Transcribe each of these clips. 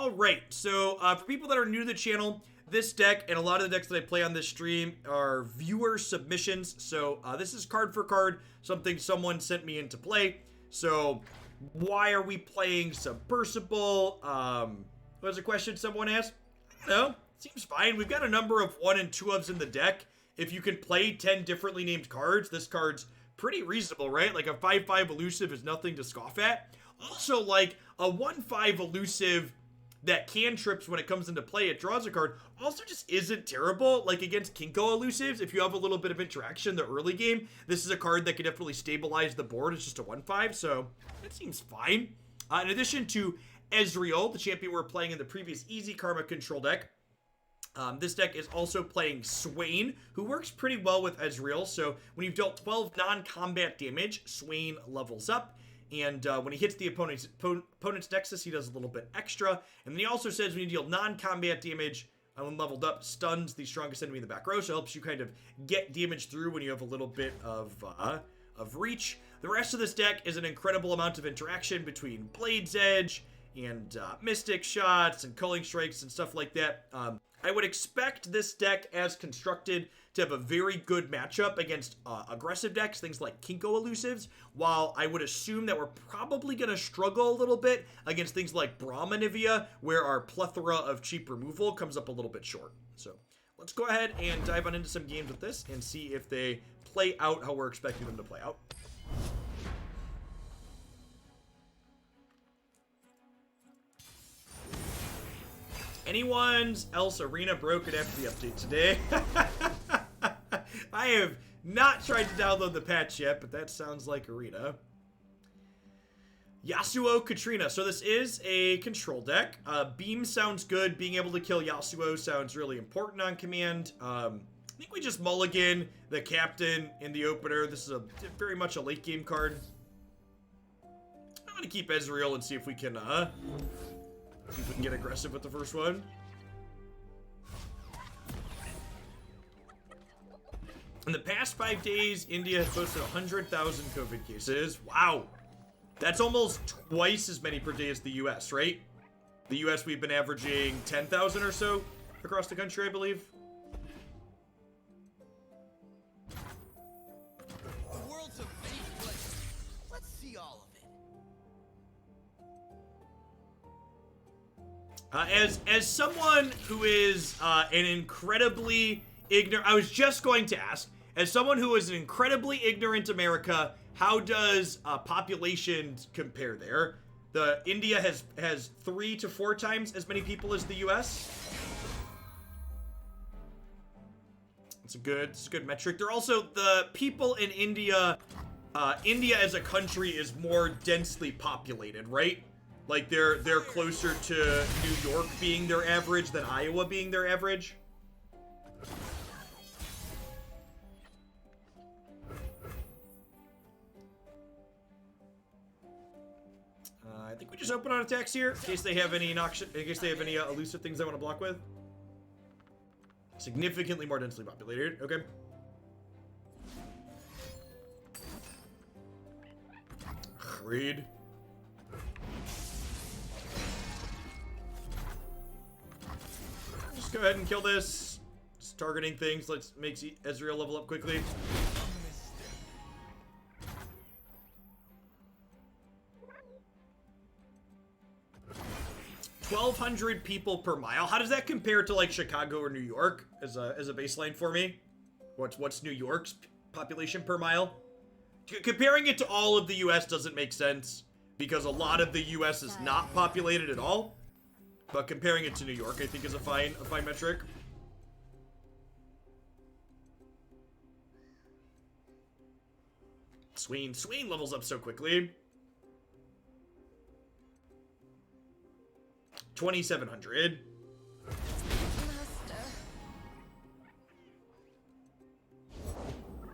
All right, so for people that are new to the channel, this deck and a lot of the decks that I play on this stream are viewer submissions. So this is card for card, something someone sent me into play. So why are we playing Submersible? What was a question someone asked? I don't know. Seems fine. We've got a number of 1 and 2 ofs in the deck. If you can play 10 differently named cards, this card's pretty reasonable, right? Like a 5/5 elusive is nothing to scoff at. Also, like a 1/5 elusive that cantrips when it comes into play, it draws a card, also just isn't terrible. Like against Kinko elusives, if you have a little bit of interaction in the early game, this is a card that can definitely stabilize the board. It's just a 1/5, so that seems fine. In addition to Ezreal, the champion we're playing in the previous Easy Karma control deck, this deck is also playing Swain, who works pretty well with Ezreal. So when you've dealt 12 non-combat damage, Swain levels up. And when he hits the opponent's Nexus, he does a little bit extra. And then he also says when you deal non-combat damage, when leveled up, stuns the strongest enemy in the back row. So it helps you kind of get damage through when you have a little bit of reach. The rest of this deck is an incredible amount of interaction between Blade's Edge and Mystic Shots and Culling Strikes and stuff like that. I would expect this deck as constructed to have a very good matchup against aggressive decks, things like Kinko elusives, while I would assume that we're probably going to struggle a little bit against things like Brahmanivia, where our plethora of cheap removal comes up a little bit short. So let's go ahead and dive on into some games with this and see if they play out how we're expecting them to play out. Anyone's else arena broken after the update today? I have not tried to download the patch yet, but that sounds like arena. Yasuo Katrina. So this is a control deck. Beam sounds good. Being able to kill Yasuo sounds really important on command. I think we just mulligan the captain in the opener. This is very much a late game card. I'm going to keep Ezreal and see if we can get aggressive with the first one. In the past 5 days, India has posted 100,000 COVID cases. Wow. That's almost twice as many per day as the US, right? The US, we've been averaging 10,000 or so across the country, I believe. The world's a big place. Let's see all of it. As someone who is an incredibly ignorant, I was just going to ask, as someone who is an incredibly ignorant America, how does population compare there? The India has 3 to 4 times as many people as the US. It's a good metric. They're also the people in India. India as a country is more densely populated, right? Like they're closer to New York being their average than Iowa being their average. I think we just open on attacks here in case they have any elusive things they want to block with. Significantly more densely populated. Okay. Read. Just go ahead and kill this. Just targeting things. Let's make Ezreal level up quickly. 1,200 people per mile. How does that compare to like Chicago or New York as a baseline for me? What's New York's population per mile? Comparing it to all of the US doesn't make sense because a lot of the US is not populated at all. But comparing it to New York, I think, is a fine metric. Swain levels up so quickly. 2,700.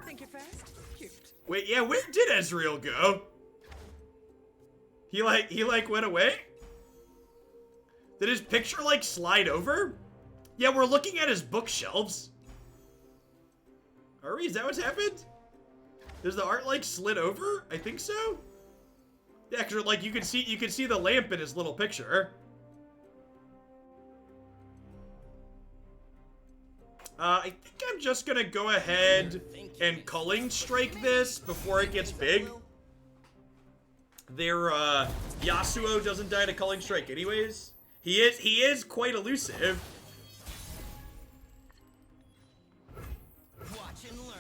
Think you're fast? Cute. Wait, yeah, where did Ezreal go? He went away? Did his picture like slide over? Yeah, we're looking at his bookshelves. Are we? Is that what's happened? Does the art like slid over? I think so. Yeah, cause like you can see the lamp in his little picture. I think I'm just gonna go ahead and Culling Strike this before it gets big. Their Yasuo doesn't die to Culling Strike anyways. He is quite elusive. Watch and learn.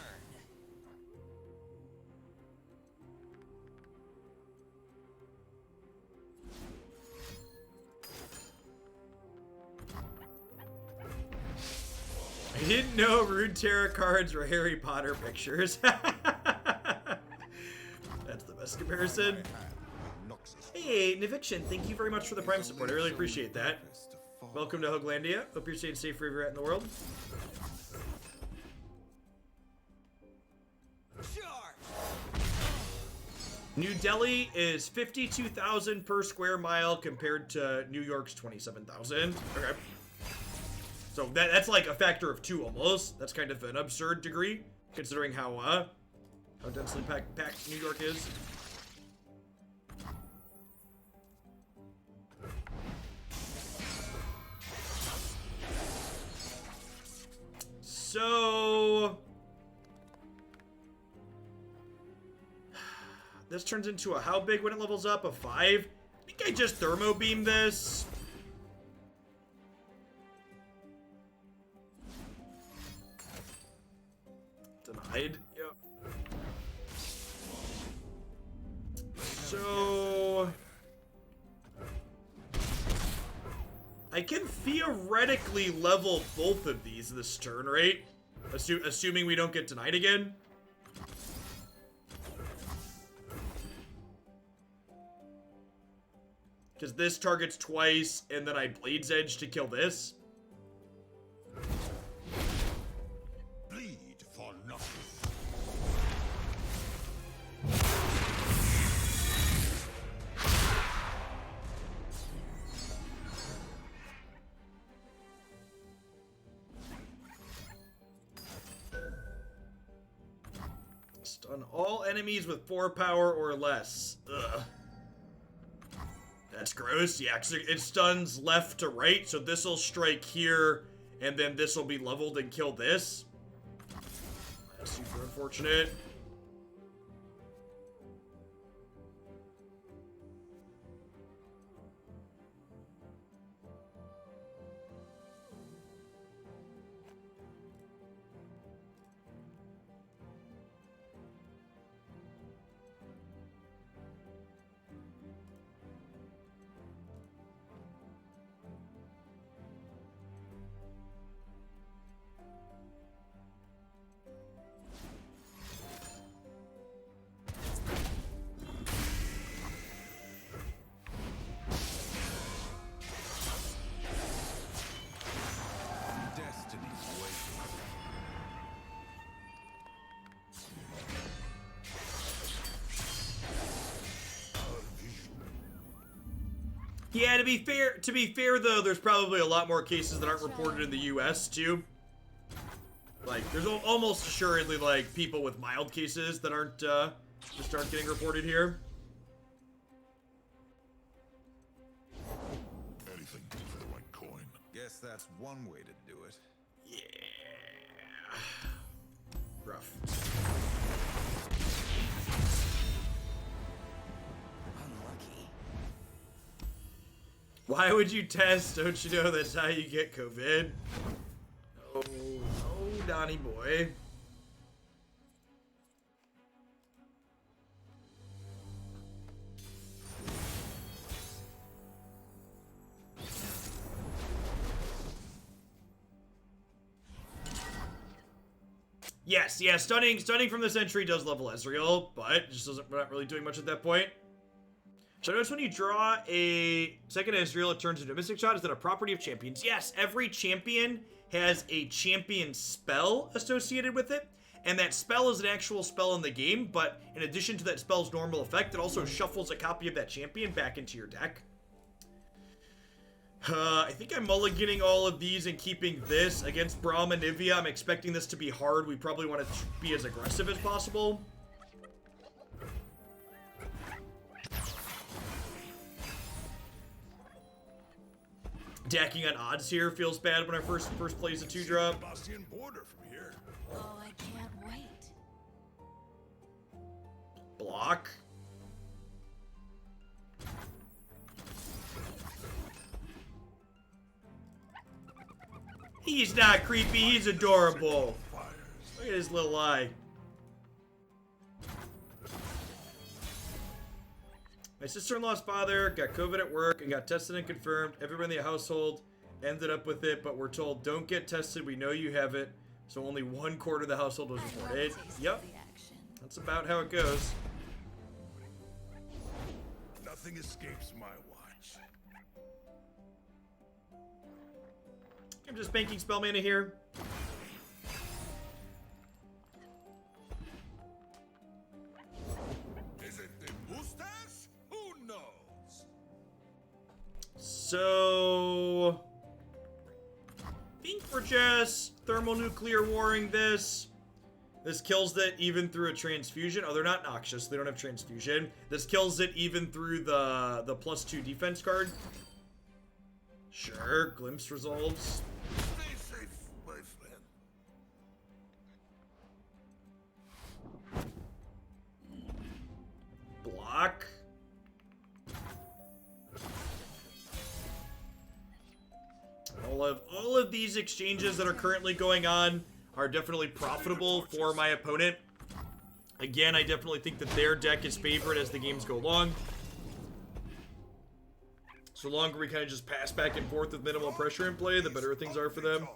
I didn't know Runeterra cards were Harry Potter pictures. That's the best comparison. Hey, Niviction, thank you very much for the Prime support. I really appreciate that. Welcome to Hoaglandia. Hope you're staying safe wherever you're at in the world. New Delhi is 52,000 per square mile compared to New York's 27,000. Okay. So that's like a factor of 2 almost. That's kind of an absurd degree, considering how densely packed New York is. So this turns into a how big when it levels up? A 5? I think I just thermo beam this. Denied. Yep. So I can theoretically level both of these this turn, right? Assuming we don't get denied again. Because this targets twice, and then I Blade's Edge to kill this. Bleed for nothing. Stun all enemies with 4 power or less. Ugh. That's gross. Yeah, because it stuns left to right, so this will strike here, and then this will be leveled and kill this. That's super unfortunate. Yeah, to be fair though, there's probably a lot more cases that aren't reported in the US too. Like, there's almost assuredly like people with mild cases that aren't just aren't getting reported here. Anything for the right coin. Guess that's one way to do it. Yeah. Rough. Unlucky. Why would you test? Don't you know that's how you get COVID? Oh, Donnie boy. Yes, yeah, stunning from the Sentry does level Ezreal, but just doesn't, we're not really doing much at that point. So notice when you draw a second Ezreal, it turns into a Mystic Shot. Is that a property of champions? Yes, every champion has a champion spell associated with it, and that spell is an actual spell in the game, but in addition to that spell's normal effect, it also shuffles a copy of that champion back into your deck. I think I'm mulliganing all of these and keeping this against Braum and Nivea. I'm expecting this to be hard. We probably want to be as aggressive as possible. Decking on odds here feels bad when I first plays a 2-drop. Sebastian border from here. Oh, I can't wait. Block. He's not creepy, he's adorable. Look at his little eye. My sister-in-law's father got COVID at work and got tested and confirmed. Everyone in the household ended up with it, but we're told, don't get tested, we know you have it. So only 1/4 of the household was reported. Yep, that's about how it goes. Nothing escapes my watch. I'm just banking spell mana here. Is it the mustache? Who knows? So, I think we're just thermonuclear warring this. This kills it even through a transfusion. Oh, they're not noxious. They don't have transfusion. This kills it even through the +2 defense card. Sure, glimpse results. Stay safe, my friend. Block. All of these exchanges that are currently going on are definitely profitable for my opponent. Again, I definitely think that their deck is favored as the games go along. So the longer we kind of just pass back and forth with minimal pressure in play, the better things are for them.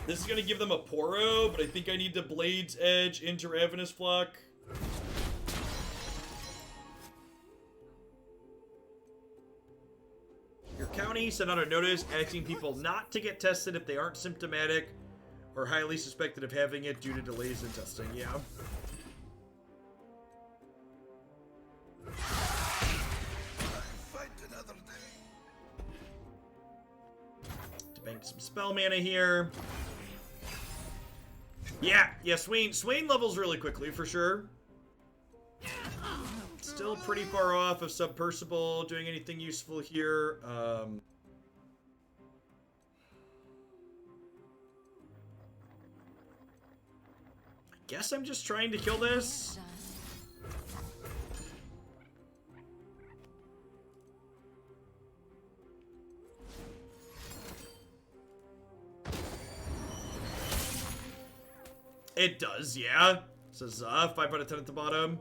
This is going to give them a Poro, but I think I need to Blade's Edge into Ravenous Flock. Your county sent out a notice asking people not to get tested if they aren't symptomatic or highly suspected of having it due to delays in testing. Yeah. Fight another day. To bank some spell mana here. Yeah, Swain levels really quickly for sure. Still pretty far off of Submersible doing anything useful here. I guess I'm just trying to kill this. It does, yeah. So 5 out of 10 at the bottom.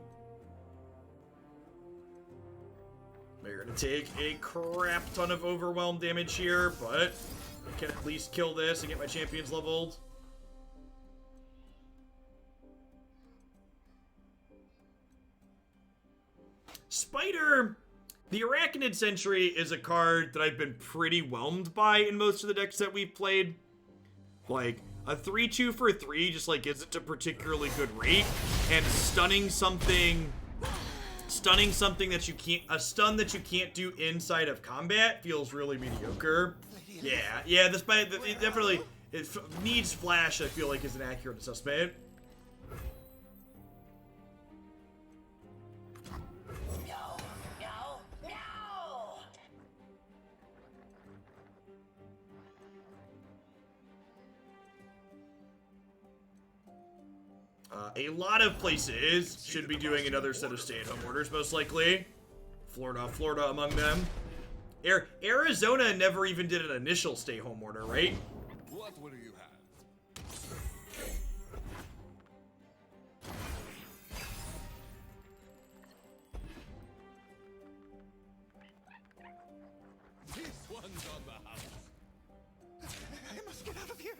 We're gonna take a crap ton of overwhelm damage here, but I can at least kill this and get my champions leveled. Spider, the Arachnid Sentry is a card that I've been pretty whelmed by in most of the decks that we've played. Like, a 3/2 for 3 just like isn't a particularly good rate, and stunning something that you can't, a stun that you can't do inside of combat feels really mediocre. Yeah, this might, it definitely, it needs flash, I feel like is an accurate assessment. A lot of places should be doing another set of stay-at-home orders, most likely. Florida among them. Arizona never even did an initial stay-home order, right? What will you have? This one's on the house. I must get out of here.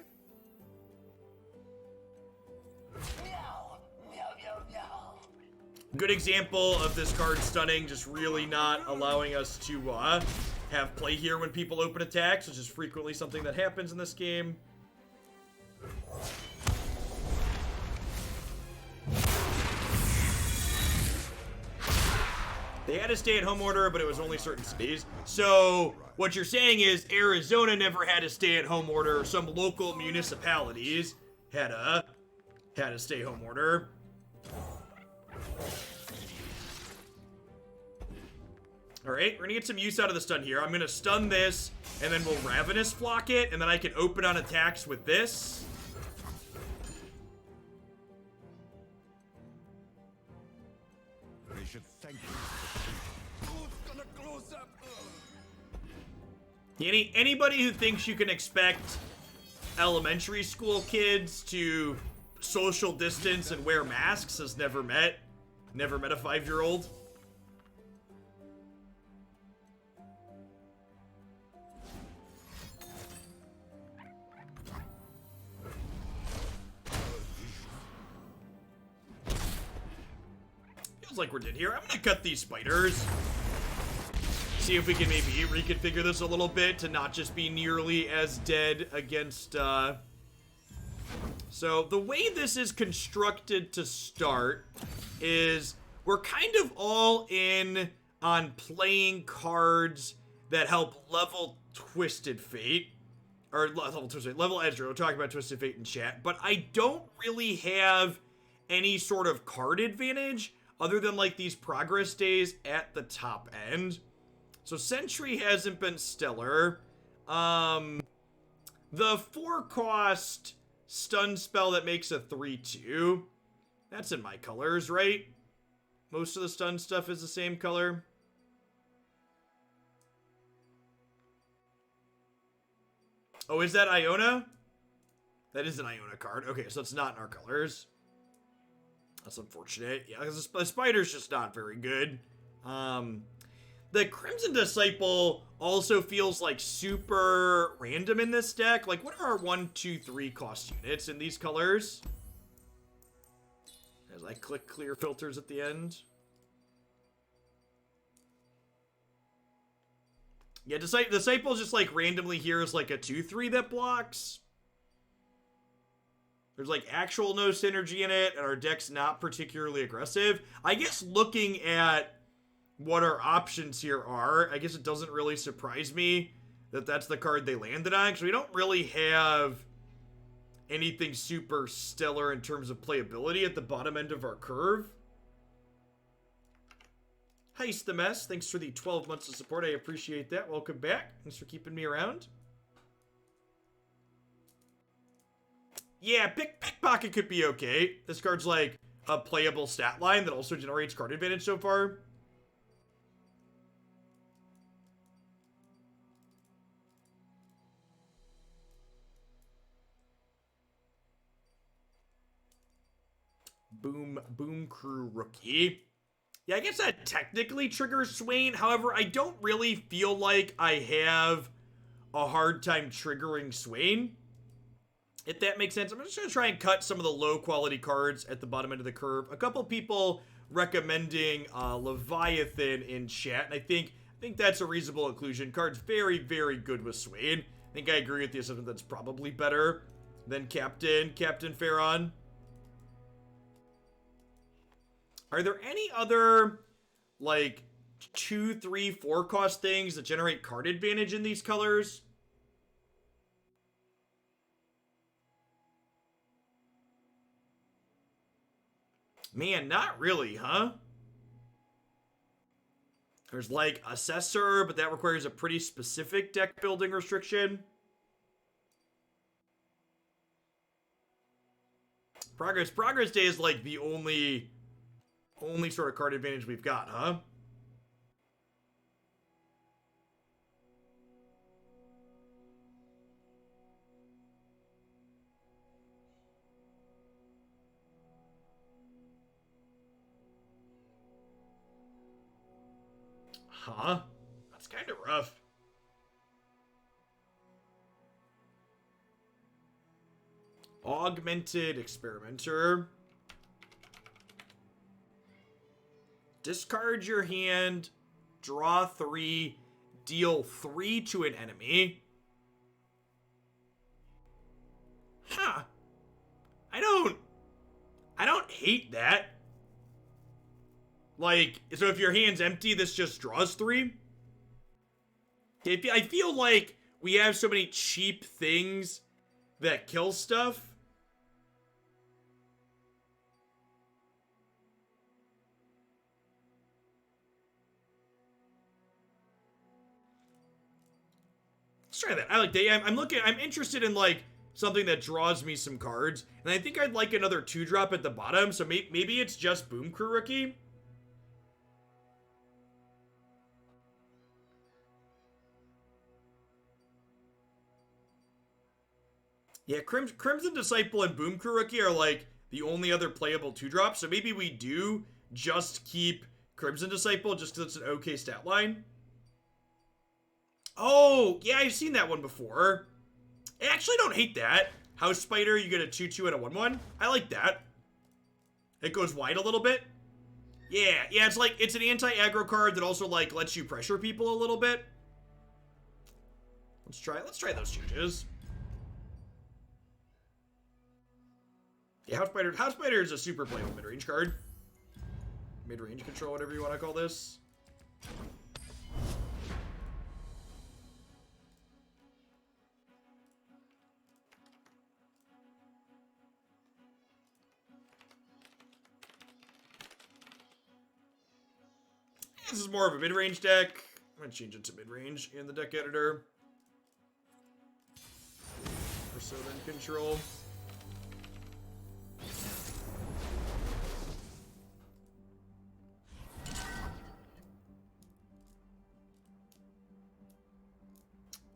Good example of this card stunning, just really not allowing us to have play here when people open attacks, which is frequently something that happens in this game. They had a stay-at-home order, but it was only certain cities. So what you're saying is Arizona never had a stay-at-home order. Some local municipalities had a stay-home order. Alright, we're gonna get some use out of the stun here. I'm gonna stun this, and then we'll Ravenous Flock it, and then I can open on attacks with this. They should thank you. Who's gonna close up? Anybody who thinks you can expect elementary school kids to social distance and wear masks has never met a 5-year-old. Feels like we're dead here. I'm gonna cut these spiders. See if we can maybe reconfigure this a little bit to not just be nearly as dead against, So, the way this is constructed to start is we're kind of all in on playing cards that help level Twisted Fate. Or level Ezreal. We'll talk about Twisted Fate in chat. But I don't really have any sort of card advantage other than, like, these progress days at the top end. So Sentry hasn't been stellar. The 4-cost stun spell that makes a 3/2. That's in my colors, right? Most of the stun stuff is the same color. Oh, is that Iona? That is an Iona card. Okay, so it's not in our colors. That's unfortunate. Yeah, because the spider's just not very good. The Crimson Disciple also feels like super random in this deck. Like, what are our 1, 2, 3 cost units in these colors? As I click clear filters at the end. Yeah, Disciple just like randomly here is like a 2/3 that blocks. There's like actual no synergy in it, and our deck's not particularly aggressive. I guess looking at what our options here are, I guess it doesn't really surprise me that that's the card they landed on, because we don't really have anything super stellar in terms of playability at the bottom end of our curve. Heist the Mess, thanks for the 12 months of support. I appreciate that. Welcome back. Thanks for keeping me around. Yeah, Pickpocket could be okay. This card's like a playable stat line that also generates card advantage so far. Boom Crew Rookie. Yeah, I guess that technically triggers Swain. However, I don't really feel like I have a hard time triggering Swain, if that makes sense. I'm just going to try and cut some of the low-quality cards at the bottom end of the curve. A couple people recommending Leviathan in chat, and I think that's a reasonable inclusion. Card's very, very good with Swain. I think I agree with the assessment that's probably better than Captain Pharaon. Are there any other, like, 2, 3, 4 cost things that generate card advantage in these colors? Man, not really, huh? There's, like, Assessor, but that requires a pretty specific deck building restriction. Progress Day is, like, the only sort of card advantage we've got, huh? Huh? That's kind of rough. Augmented Experimenter. Discard your hand, draw 3, deal 3 to an enemy. Huh. I don't hate that. Like, so if your hand's empty, this just draws 3? I feel like we have so many cheap things that kill stuff. try that. I like that. Yeah, I'm interested in like something that draws me some cards, and I think I'd like another 2-drop at the bottom. So maybe it's just Boom Crew Rookie. Yeah, Crimson Disciple and Boom Crew Rookie are like the only other playable 2-drops. So maybe we do just keep Crimson Disciple just because it's an okay stat line. Oh, yeah, I've seen that one before. I actually don't hate that. House Spider, you get a 2/2 and a 1/1. I like that. It goes wide a little bit. Yeah, it's like, it's an anti-aggro card that also like lets you pressure people a little bit. Let's try those changes. Yeah, House Spider is a super playable mid-range card. Mid-range control, whatever you want to call this. This is more of a mid-range deck. I'm going to change it to mid-range in the deck editor. Persona and control.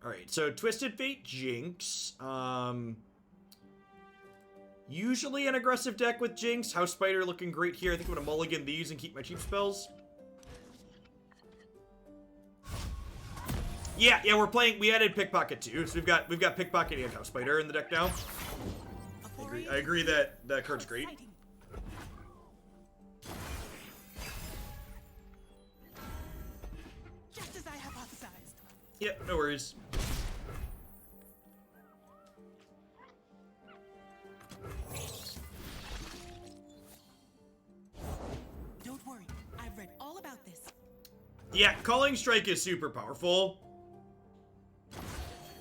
Alright, so Twisted Fate Jinx. Usually an aggressive deck with Jinx. House Spider looking great here. I think I'm going to mulligan these and keep my cheap spells. Yeah, we added Pickpocket too, so we've got Pickpocket and House Spider in the deck now. I agree that that card's great. Just as I hypothesized. Yeah, no worries. Don't worry, I've read all about this. Yeah, Calling Strike is super powerful.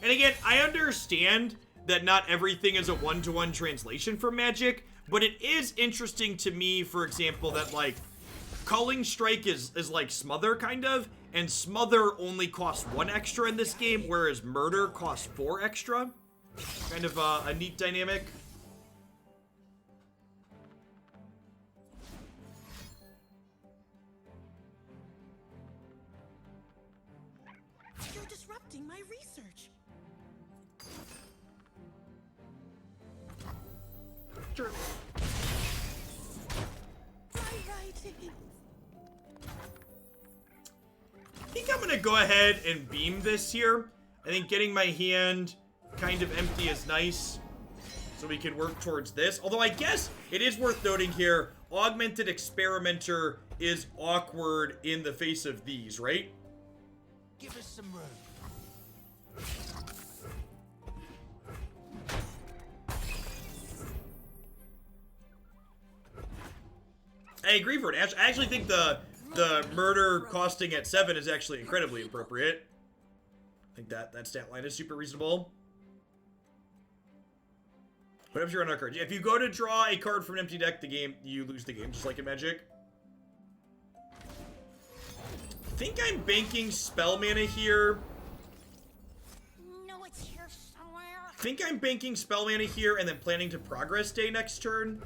And again, I understand that not everything is a one-to-one translation from Magic, but it is interesting to me, for example, that like Calling Strike is like Smother kind of, and Smother only costs 1 extra in this game, whereas Murder costs 4 extra. Kind of a neat dynamic. You're disrupting my research. Sure. My writing. I think I'm gonna go ahead and beam this here. I think getting my hand kind of empty is nice, so we can work towards this. Although I guess it is worth noting here, Augmented Experimenter is awkward in the face of these, right? Give us some room. I agree for it. I actually think the murder costing at 7 is actually incredibly appropriate. I think that stat line is super reasonable. What if you're on our card? If you go to draw a card from an empty deck, you lose the game, just like in Magic. I think I'm banking spell mana here. No, it's here somewhere. I think I'm banking spell mana here and then planning to progress day next turn.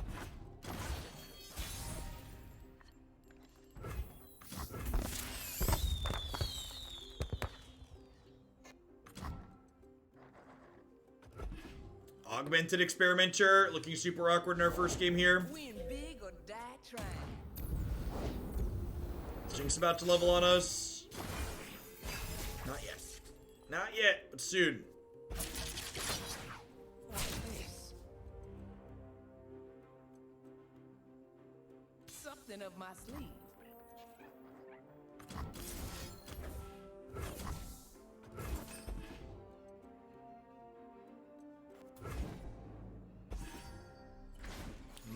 Augmented Experimenter, looking super awkward in our first game here. Win big or die trying. Jinx about to level on us. Not yet. Not yet, but soon. What's this? Something up my sleeve.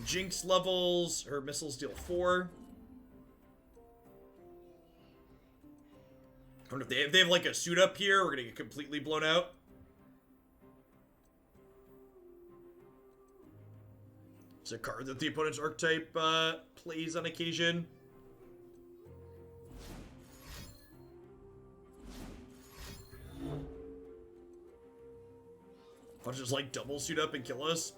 Jinx levels, her missiles deal 4. I wonder if they have like a suit up here, we're gonna get completely blown out. It's a card that the opponent's archetype plays on occasion. I'll just like double suit up and kill us.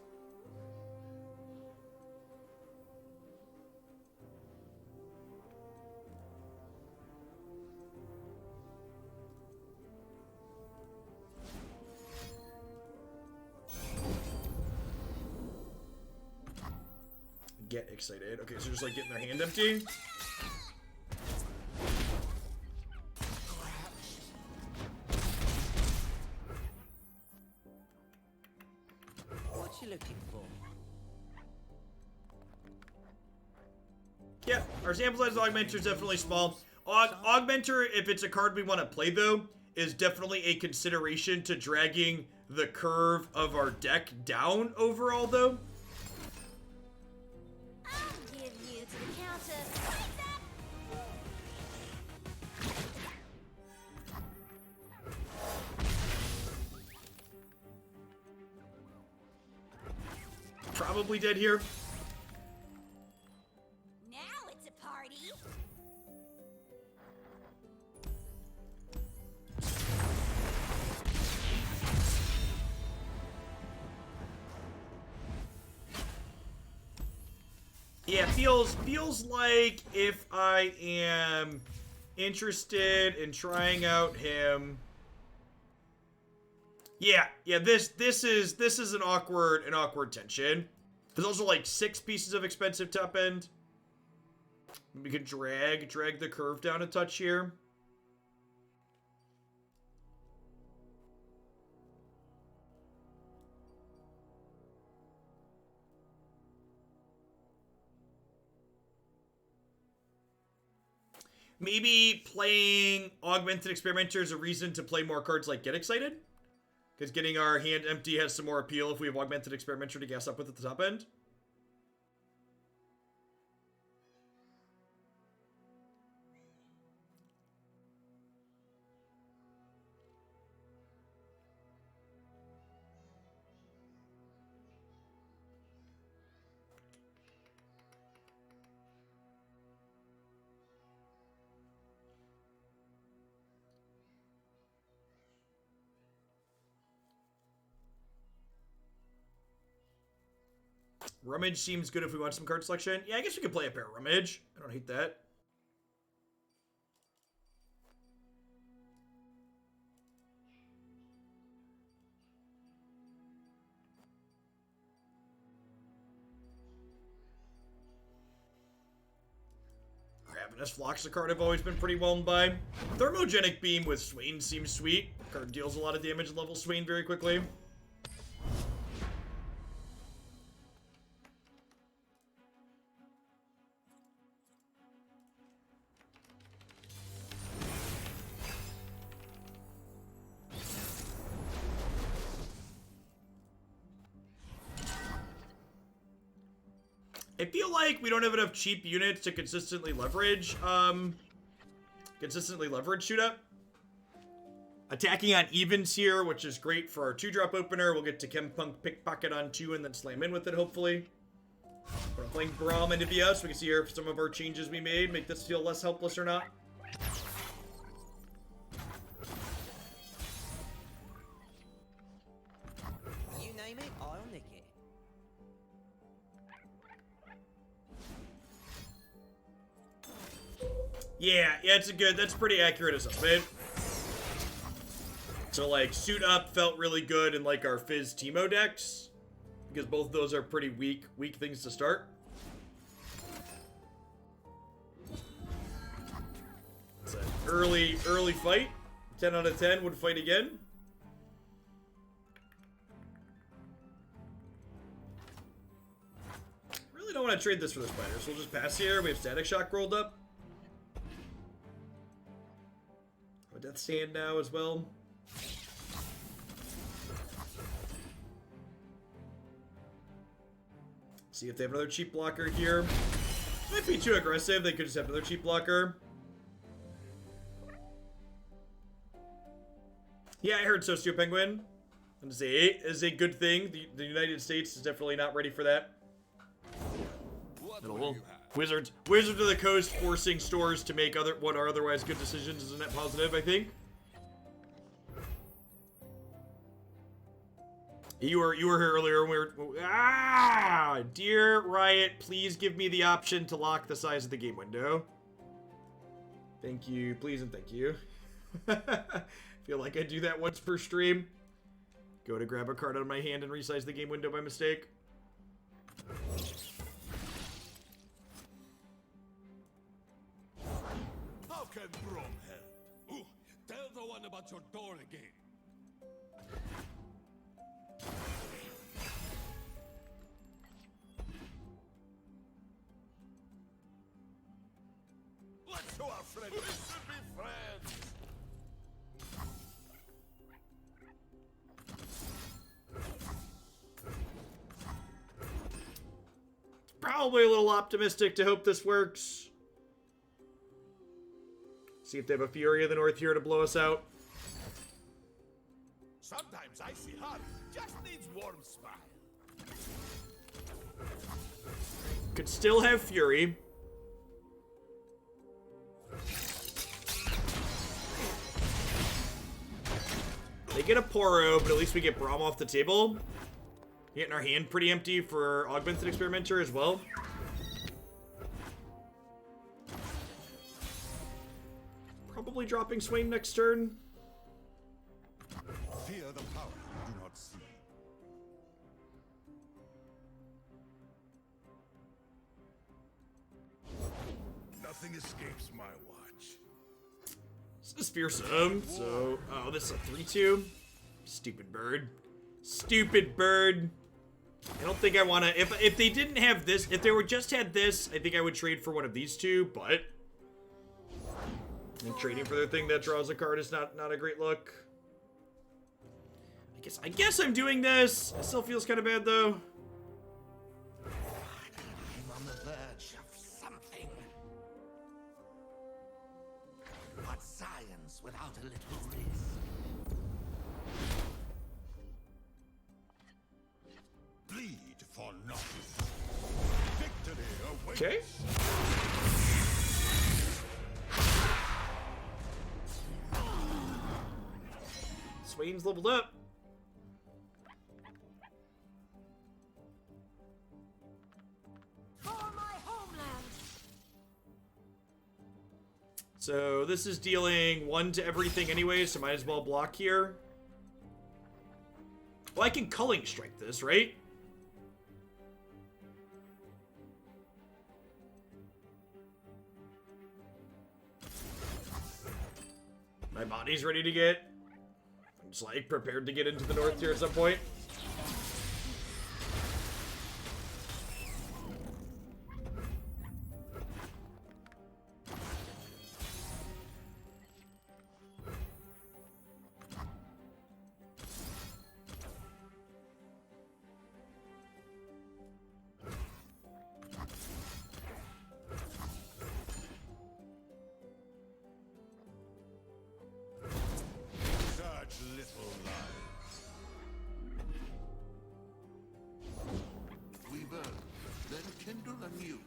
Get excited. Okay, so just like getting their hand empty. What you looking for? Yeah, our sample size augmenter is definitely small. Augmenter, if it's a card we want to play though, is definitely a consideration to dragging the curve of our deck down overall though. I'll give you to the count of... Probably dead here. Now it's a party. Yeah, feels like if I am interested in trying out him. Yeah, this is an awkward tension. There's also like 6 pieces of expensive top end. We could drag the curve down a touch here. Maybe playing Augmented Experimenter is a reason to play more cards like Get Excited. Because getting our hand empty has some more appeal if we have Augmented Experimenter to gas up with at the top end. Rummage seems good if we want some card selection. Yeah, I guess we could play a pair of Rummage. I don't hate that. Ravenous Flock's a card I've always been pretty whelmed by. Thermogenic Beam with Swain seems sweet. Card deals a lot of damage and levels Swain very quickly. I feel like we don't have enough cheap units to consistently leverage shoot up. Attacking on evens here, which is great for our 2-drop opener. We'll get to Chempunk Pickpocket on 2 and then slam in with it, hopefully. We're playing Braum into VS. We can see here some of our changes we made make this feel less helpless or not. You name it, I'll nick it. Yeah, that's pretty accurate assessment. So like suit up felt really good in like our Fizz Teemo decks. Because both of those are pretty weak things to start. It's an early fight. 10 out of 10 would fight again. Really don't want to trade this for the spider, so we'll just pass here. We have Static Shock rolled up. A Death Stand now as well. See if they have another cheap blocker here. Might be too aggressive. They could just have another cheap blocker. Yeah, I heard Socio Penguin. Is a good thing. The United States is definitely not ready for that. What Little will you have? Wizards of the Coast forcing stores to make what are otherwise good decisions is a net positive, I think. You were here earlier when we were... Dear Riot, please give me the option to lock the size of the game window. Thank you. Please and thank you. Feel like I do that once per stream. Go to grab a card out of my hand and resize the game window by mistake. How can Brom help? Ooh, tell the one about your door again. Let's show our friends. We should be friends. Probably a little optimistic to hope this works. See if they have a Fury in the north here to blow us out. Sometimes icy heart just needs warm smile. Could still have Fury. They get a Poro, but at least we get Braum off the table. Getting our hand pretty empty for Augmented Experimenter as well. Probably dropping Swain next turn. Fear the power you do not see. Nothing escapes my watch. This is fearsome. So, oh, this is a 3-2. Stupid bird. Stupid bird. I don't think I want to... If they didn't have this... If they were just had this, I think I would trade for one of these two, but... I think trading for their thing that draws a card is not a great look. I guess I'm doing this. It still feels kind of bad, though. I'm on the verge of something. What science without a little risk? Bleed for nothing. Victory awaits. Okay. Swain's leveled up. For my homeland. So this is dealing 1 to everything anyway, so might as well block here. Well, I can Culling Strike this, right? My body's ready to get... I'm just like prepared to get into the north here at some point. Such little lives. We burn, then kindle anew.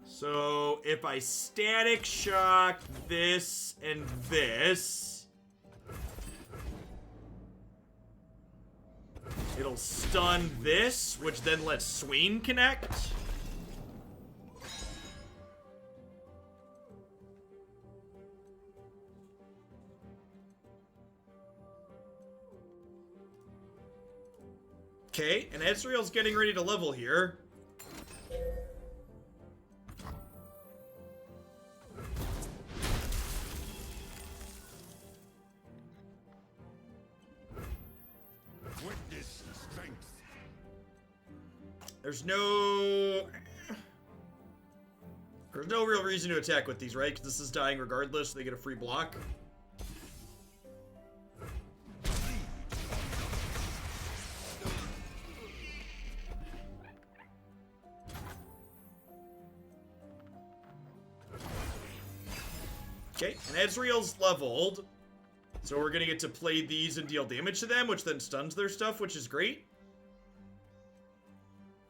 So if I Static Shock this and this, it'll stun this, which then lets Swain connect. Okay, and Ezreal's getting ready to level here. Witness strength. There's no real reason to attack with these, right? Because this is dying regardless, so they get a free block. Okay, and Ezreal's leveled. So we're gonna get to play these and deal damage to them, which then stuns their stuff, which is great.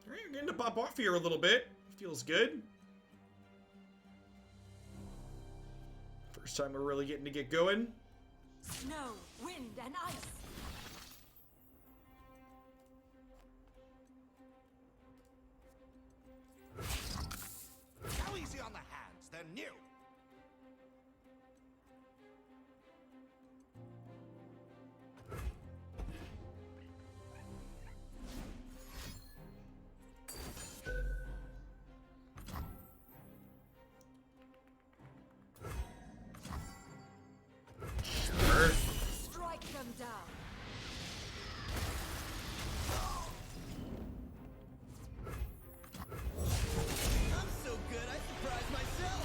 Alright, we're getting to pop off here a little bit. Feels good. First time we're really getting to get going. Snow, wind, and ice. knew. Sure. Strike them down. I'm so good, I surprised myself.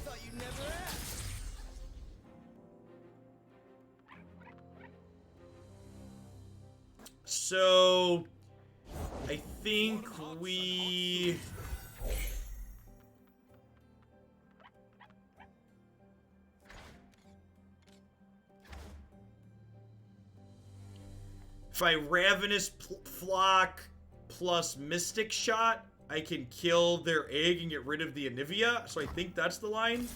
Thought you'd never ask. So, I think we... If I Ravenous Flock plus Mystic Shot, I can kill their egg and get rid of the Anivia. So I think that's the line.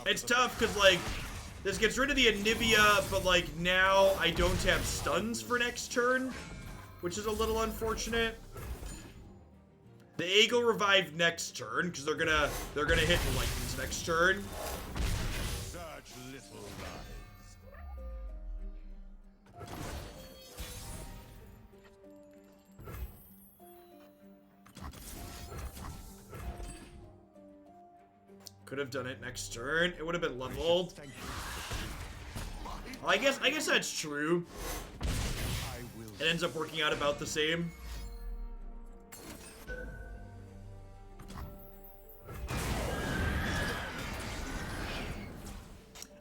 It's tough because, like, this gets rid of the Anivia, but, like, now I don't have stuns for next turn, which is a little unfortunate. The egg will revive next turn because they're gonna hit lightnings next turn. Such little lies. Could have done it next turn. It would have been leveled. Thank you. Well, I guess that's true. I will. It ends up working out about the same.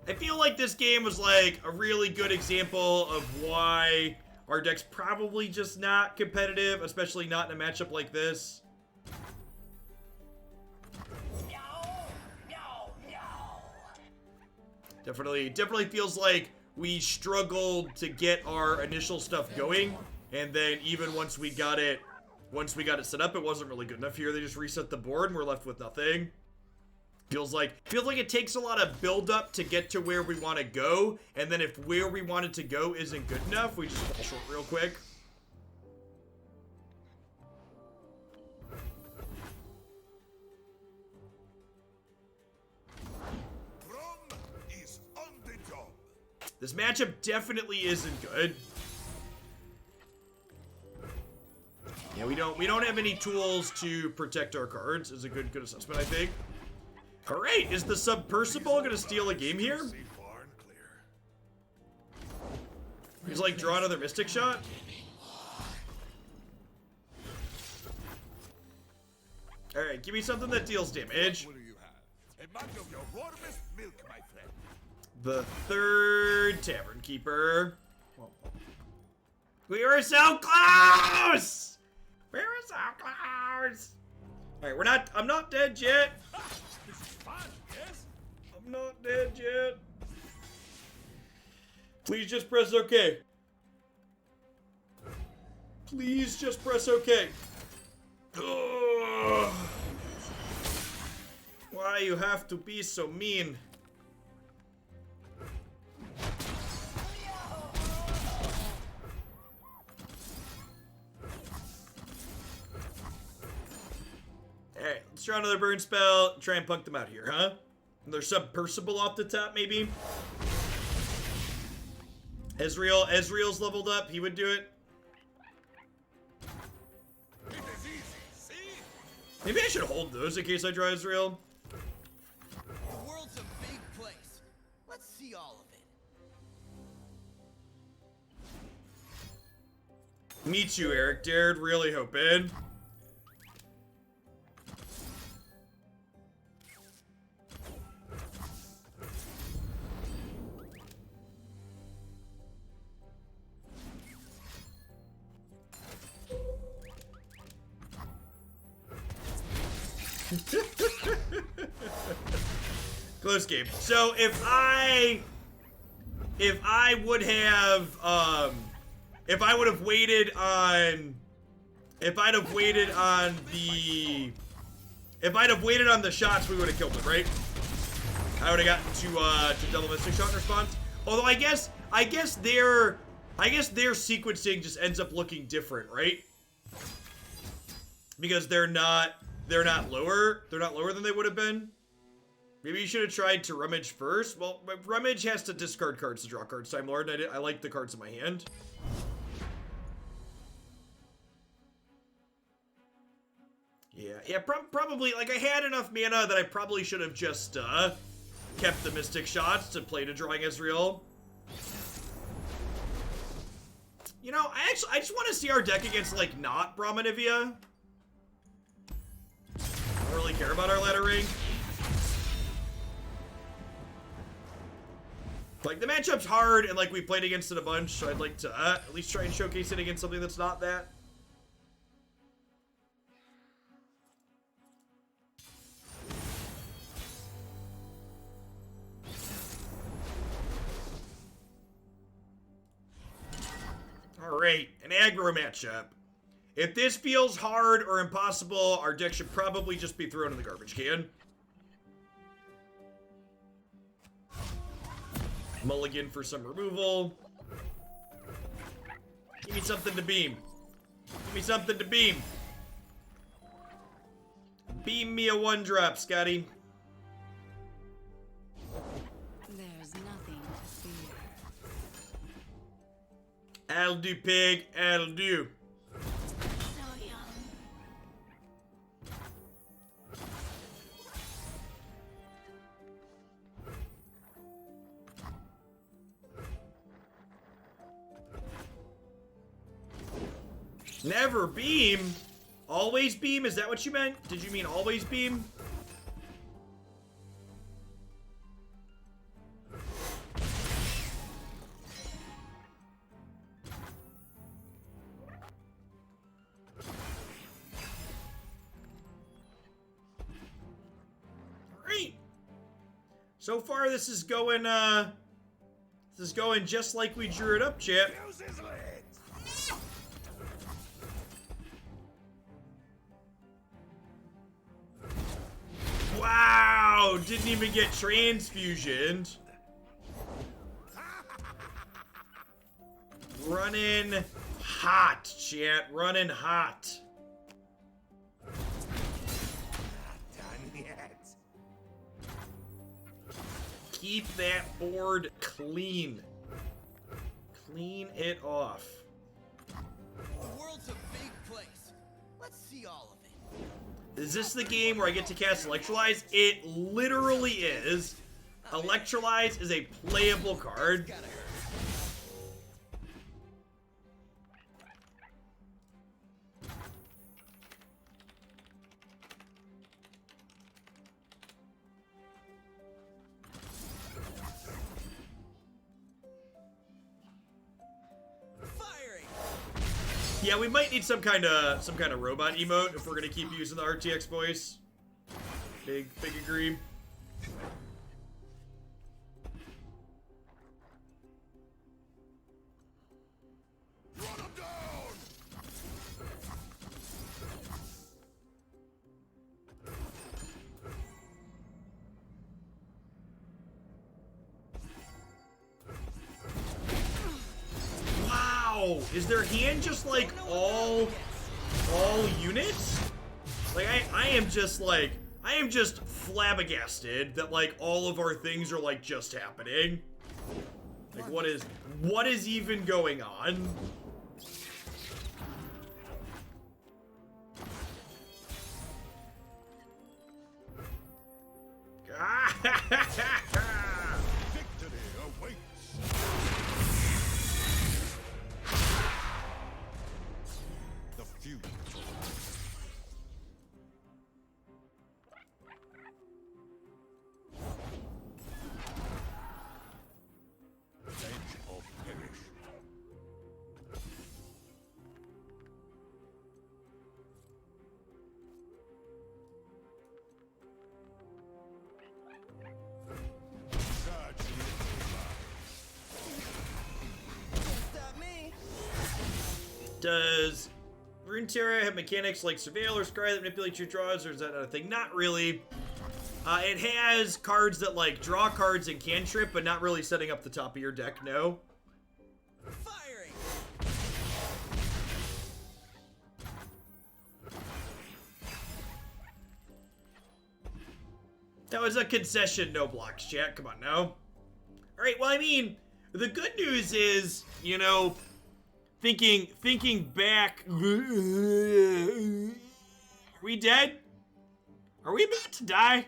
I feel like this game was like a really good example of why our deck's probably just not competitive, especially not in a matchup like this. Definitely feels like we struggled to get our initial stuff going, and then even once we got it set up, it wasn't really good enough here. They just reset the board and we're left with nothing. Feels like it takes a lot of build up to get to where we want to go, and then if where we wanted to go isn't good enough, we just fall short real quick. Brom is on the job. This matchup definitely isn't good. Yeah, we don't have any tools to protect our cards. Is a good assessment, I think. All right, is the Submersible gonna steal a game here? See far and clear. He's like, draw another Mystic Shot. All right, give me something that deals damage. What do you have? A mug of your warmest milk, my friend. The third Tavern Keeper. We were so close! We were so close! Alright, I'm not dead yet. This is fun, yes? I'm not dead yet. Please just press OK. Please just press OK. Ugh. Why you have to be so mean? Alright, let's try another burn spell. Try and punk them out here, huh? Another Submersible off the top, maybe? Ezreal's leveled up. He would do it. It is easy, see? Maybe I should hold those in case I draw Ezreal. The world's a big place. Let's see all of it. Me too, Eric. Dared really hoping. Close game. So if I would have if I'd have waited on the shots, we would have killed him, right? I would have gotten to double Mystic Shot in response. Although I guess I guess their sequencing just ends up looking different, right? Because they're not lower. They're not lower than they would have been. Maybe you should have tried to rummage first. Well, rummage has to discard cards to draw cards, Time Lord. I like the cards in my hand. Yeah, probably, like, I had enough mana that I probably should have just, kept the Mystic Shots to play to drawing Ezreal. You know, I just want to see our deck against, like, not Brahmanivia. I don't really care about our ladder ring. Like, the matchup's hard, and, like, we played against it a bunch, so I'd like to, at least try and showcase it against something that's not that. Alright, an aggro matchup. If this feels hard or impossible, our deck should probably just be thrown in the garbage can. Mulligan for some removal. Give me something to beam. Give me something to beam. Beam me a 1-drop, Scotty. There's nothing to fear. I'll do, pig. I'll do. So young. Never beam. Always beam? Is that what you meant? Did you mean always beam? Great. So far, this is going just like we drew it up, chat. Fuse his legs. Wow! Didn't even get transfusioned. Running hot, chat. Running hot. Done yet. Keep that board clean. Clean it off. The world's a big place. Let's see all of it. Is this the game where I get to cast Electrolyze? It literally is. Electrolyze is a playable card. Gotta hurt. Firing. Yeah, we might need some kind of robot emote if we're gonna keep using the RTX voice. Big agree. Run him down. Wow, is their hand just like all units? Like I am just flabbergasted that like all of our things are like just happening. Like what is even going on? Victory awaits. The few. Venge or perish. Surge Stop me. Does Runeterra have mechanics like Surveil or Scry that manipulate your draws, or is that not a thing? Not really. It has cards that like draw cards and cantrip, but not really setting up the top of your deck, no. Firing. was a concession, no blocks, chat. Come on now. All right, well, I mean, the good news is, you know, thinking back. Are we dead? Are we about to die?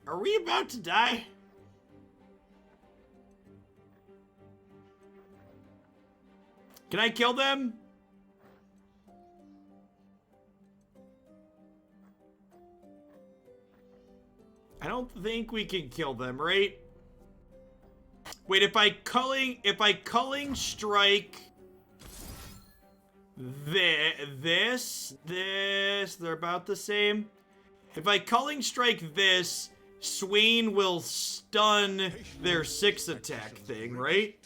Are we about to die? Can I kill them? I don't think we can kill them, right? Wait, if I culling strike this, they're about the same. If I culling strike this, Swain will stun their 6 attack thing, right?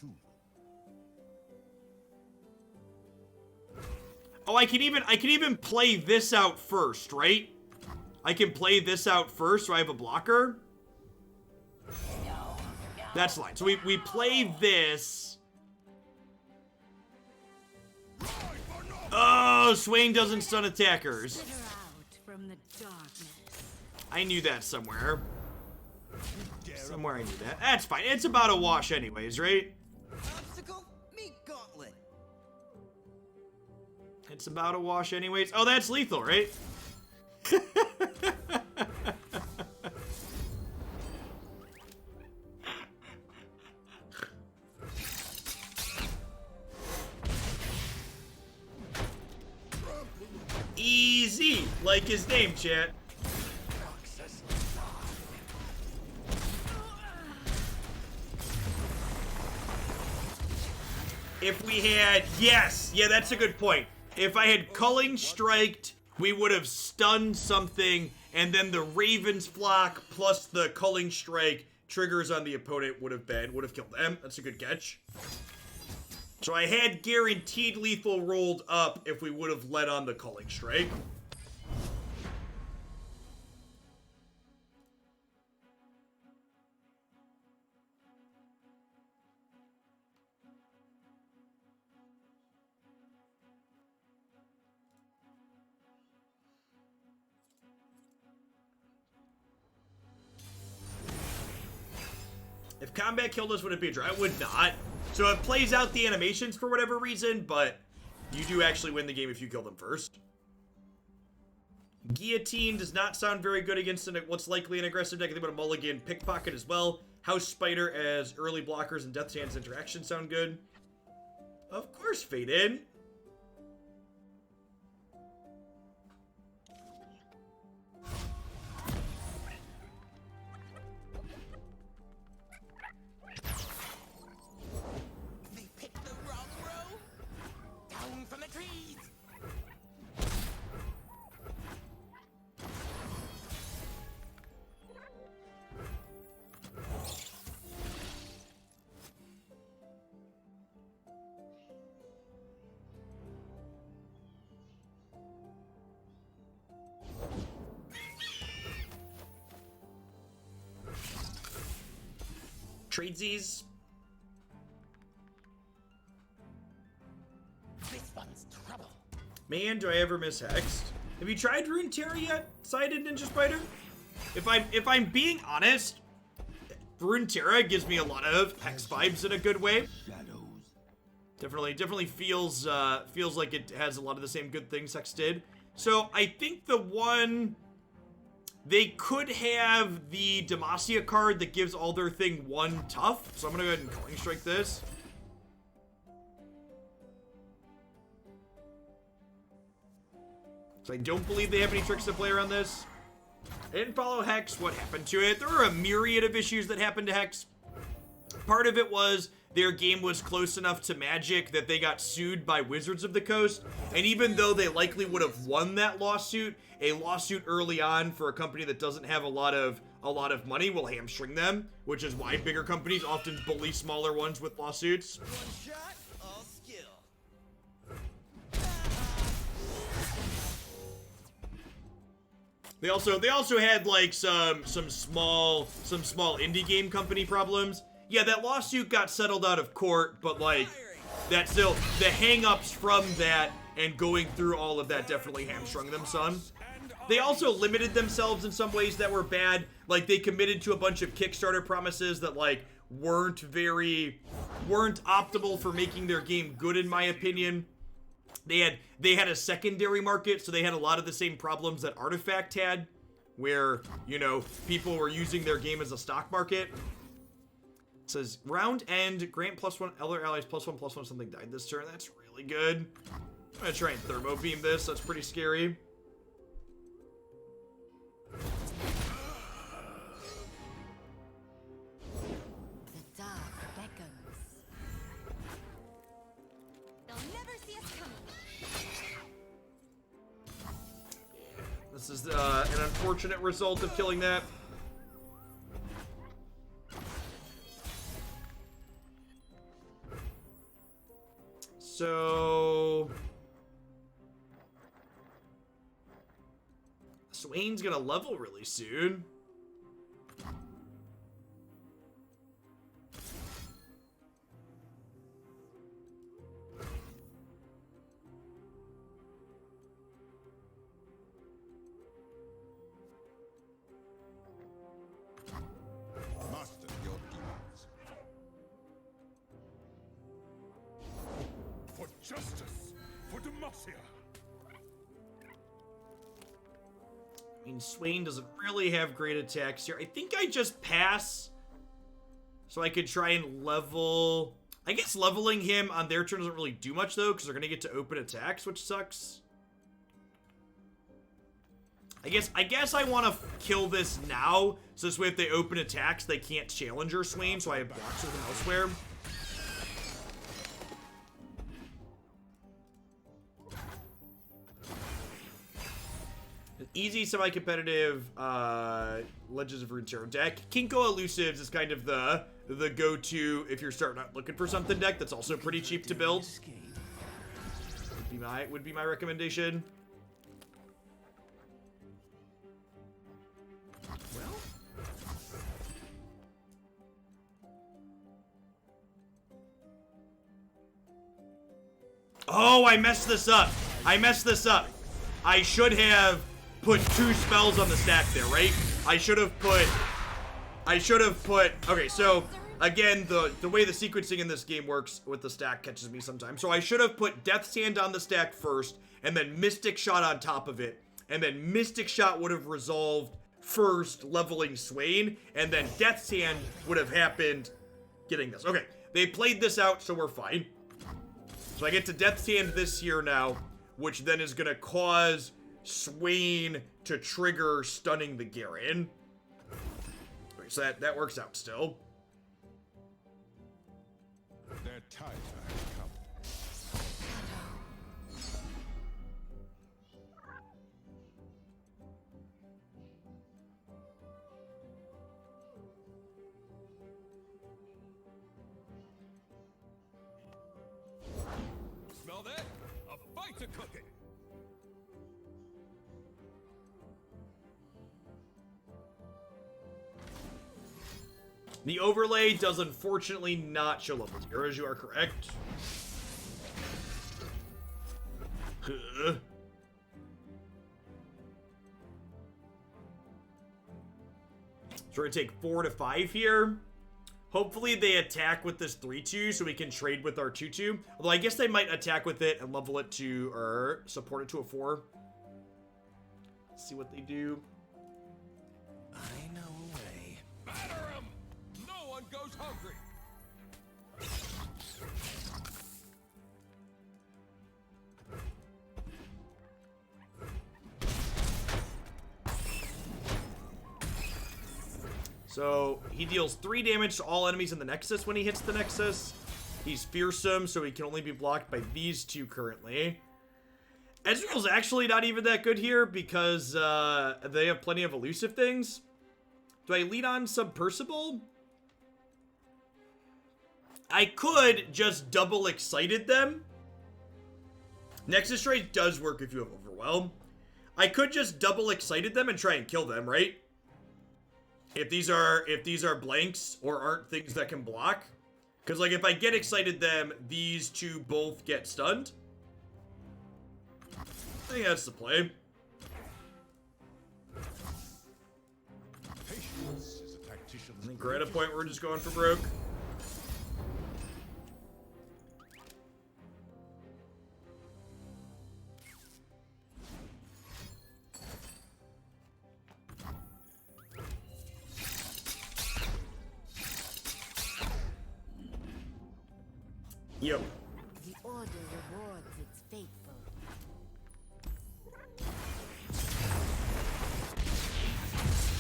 Oh, I can even play this out first, right? I can play this out first so I have a blocker. That's fine. So we play this. Oh, Swain doesn't stun attackers. From the darkness. I knew that somewhere. Somewhere I knew that. That's fine. It's about a wash anyways, right? Obstacle? Meet gauntlet. It's about a wash anyways. Oh, that's lethal, right? Easy, like his name, chat. If we had, yes, yeah, that's a good point. If I had culling striked, we would have stunned something, and then the Raven's flock plus the culling strike triggers on the opponent would have killed them. That's a good catch. So I had guaranteed lethal rolled up if we would have led on the culling strike. If combat killed us, would it be a draw? It would not. So it plays out the animations for whatever reason, but you do actually win the game if you kill them first. Guillotine does not sound very good against what's likely an aggressive deck. I think about a mulligan pickpocket as well. House Spider as early blockers and Death Hand's interaction sound good. Of course, Fade In. Tradesies. This one's trouble. Man, do I ever miss Hexed. Have you tried Runeterra yet, Sided Ninja Spider? If I'm being honest, Runeterra gives me a lot of Hex vibes in a good way. Definitely feels like it has a lot of the same good things Hex did. So I think the one they could have the Demacia card that gives all their thing 1 tough. So I'm gonna go ahead and Culling Strike this. So I don't believe they have any tricks to play around this. I didn't follow Hex. What happened to it? There were a myriad of issues that happened to Hex. Part of it was their game was close enough to Magic that they got sued by Wizards of the Coast. And even though they likely would have won that lawsuit, a lawsuit early on for a company that doesn't have a lot of money will hamstring them, which is why bigger companies often bully smaller ones with lawsuits. One shot, all skill. They also had like some small indie game company problems. Yeah, that lawsuit got settled out of court, but like that still, the hang-ups from that and going through all of that definitely hamstrung them some. They also limited themselves in some ways that were bad. Like, they committed to a bunch of Kickstarter promises that, like, weren't optimal for making their game good, in my opinion. They had a secondary market, so they had a lot of the same problems that Artifact had, where, you know, people were using their game as a stock market. It says, round end, grant +1, other allies +1/+1, something died this turn. That's really good. I'm gonna try and thermo beam this. That's pretty scary. The dark beckons. They'll never see us coming. This is an unfortunate result of killing that. So Swain's gonna level really soon. Master your demons. For justice, for Demacia. I mean, Swain doesn't really have great attacks here. I think I just pass so I could try and level. I guess leveling him on their turn doesn't really do much, though, because they're going to get to open attacks, which sucks. I guess I want to kill this now, so this way if they open attacks, they can't challenger Swain, so I have blocks with him elsewhere. An easy semi-competitive Legends of Runeterra deck. Kinko Elusives is kind of the go-to if you're starting out looking for something deck that's also pretty cheap to build. Would be my recommendation. Well, oh, I messed this up. I should have put 2 spells on the stack there, right? I should have put, okay, so, again, the way the sequencing in this game works with the stack catches me sometimes. So I should have put Death's Hand on the stack first, and then Mystic Shot on top of it, and then Mystic Shot would have resolved first, leveling Swain, and then Death's Hand would have happened getting this. Okay, they played this out, so we're fine. So I get to Death's Hand this here now, which then is going to cause Swain to trigger stunning the Garen. Okay, so that works out still. Their time has come. Smell that? A fight's a-cooking. The overlay does unfortunately not show level 0, as you are correct. So we're gonna take 4 to 5 here. Hopefully they attack with this 3/2 so we can trade with our 2/2. Although I guess they might attack with it and level it to, or support it to a 4. Let's see what they do. I know a way. Batter 'em! No one goes hungry. So he deals 3 damage to all enemies in the Nexus when he hits the Nexus. He's fearsome, so he can only be blocked by these 2 currently. Ezreal's actually not even that good here because they have plenty of elusive things. Do I lead on Submersible? I could just double excited them. Nexus Trade does work if you have Overwhelm. I could just double excited them and try and kill them, right? If these are blanks or aren't things that can block. Because, like, if I get excited them, these two both get stunned. I think that's the play. Patience is a tactician's I think we're at a point where we're just going for broke. Yep. The order rewards its faithful.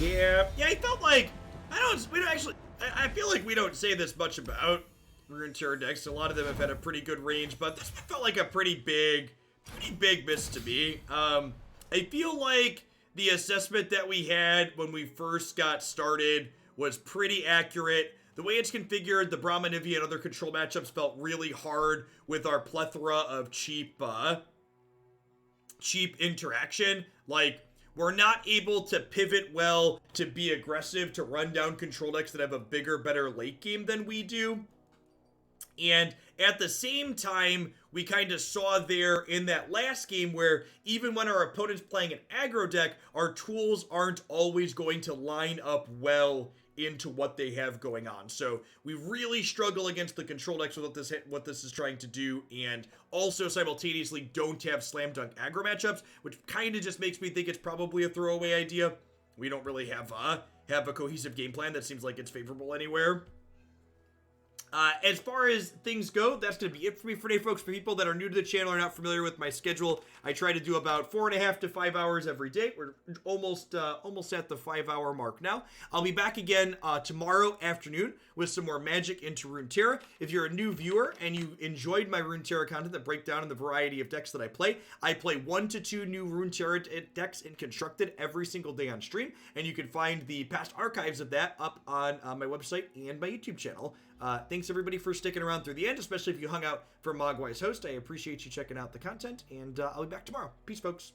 Yeah, I felt like we don't actually. I feel like we don't say this much about Runeterra decks. A lot of them have had a pretty good range, but this one felt like a pretty big miss to me. I feel like the assessment that we had when we first got started was pretty accurate. The way it's configured, the Brahmanivia and other control matchups felt really hard with our plethora of cheap interaction. Like, we're not able to pivot well to be aggressive to run down control decks that have a bigger, better late game than we do. And at the same time, we kind of saw there in that last game where even when our opponent's playing an aggro deck, our tools aren't always going to line up well into what they have going on. So we really struggle against the control decks with what this is trying to do, and also simultaneously don't have slam dunk aggro matchups, which kind of just makes me think it's probably a throwaway idea. We don't really have a cohesive game plan that seems like it's favorable anywhere. As far as things go, that's going to be it for me for today, folks. For people that are new to the channel or not familiar with my schedule, I try to do about 4.5 to 5 hours every day. We're almost at the 5-hour mark now. I'll be back again tomorrow afternoon with some more Magic into Runeterra. If you're a new viewer and you enjoyed my Runeterra content that break down in the variety of decks that I play 1 to 2 new Runeterra decks in Constructed every single day on stream, and you can find the past archives of that up on my website and my YouTube channel. Thanks everybody for sticking around through the end, especially if you hung out for Mogwai's host. I appreciate you checking out the content, and I'll be back tomorrow. Peace, folks.